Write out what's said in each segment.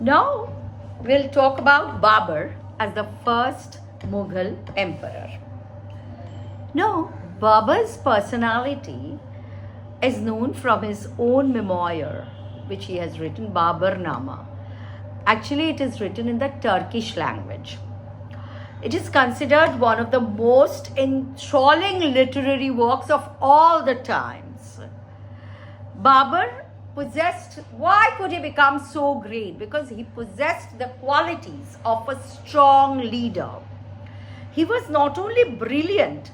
Now we'll talk about Babur as the first Mughal emperor. Now, Babur's personality is known from his own memoir, which he has written, Baburnama. Actually, it is written in the Turkish language. It is considered one of the most enthralling literary works of all the times. Babur possessed, why could he become so great? Because he possessed the qualities of a strong leader. He was not only brilliant,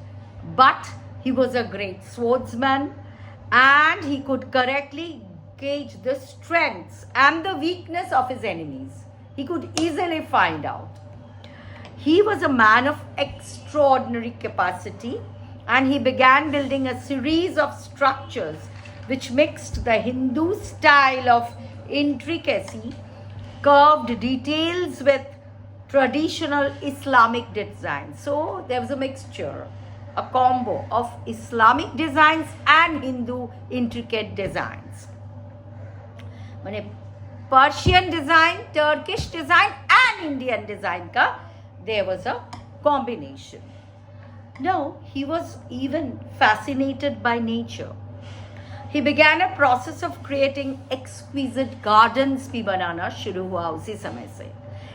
but he was a great swordsman, and he could correctly gauge the strengths and the weakness of his enemies. He could easily find out. He was a man of extraordinary capacity, and he began building a series of structures which mixed the Hindu style of intricacy, curved details with traditional Islamic design. So there was a mixture, a combo of Islamic designs and Hindu intricate designs. माने Persian design, Turkish design and Indian design का there was a combination. Now he was even fascinated by nature. He began a process of creating exquisite gardens भी बनाना शुरू हुआ उसी समय से.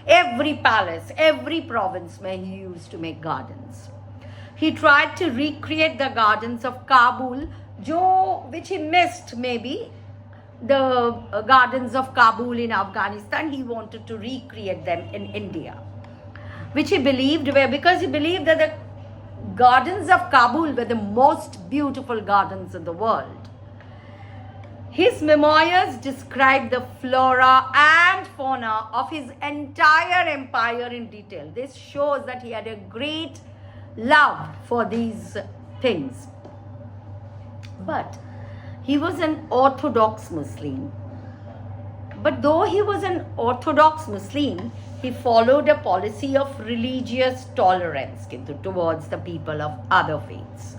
Every palace, every province में he used to make gardens. He tried to recreate the gardens of Kabul, which he missed maybe, the gardens of Kabul in Afghanistan. He wanted to recreate them in India, which he believed were, because he believed that the gardens of Kabul were the most beautiful gardens in the world. His memoirs describe the flora and fauna of his entire empire in detail. This shows that he had a great love for these things. But he was an Orthodox Muslim. But though he was an Orthodox Muslim, he followed a policy of religious tolerance towards the people of other faiths,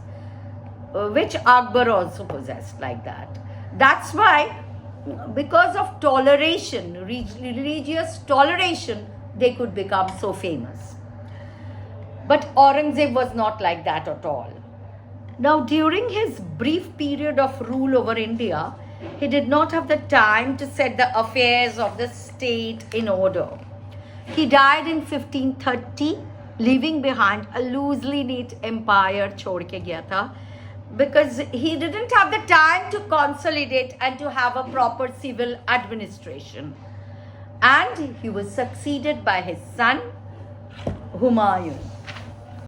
which Akbar also possessed like that. That's why, because of toleration, religious toleration, they could become so famous. But Aurangzeb was not like that at all. Now, during his brief period of rule over India, he did not have the time to set the affairs of the state in order. He died in 1530, leaving behind a loosely knit empire छोड़ के गया था, because he didn't have the time to consolidate and to have a proper civil administration. And he was succeeded by his son, Humayun.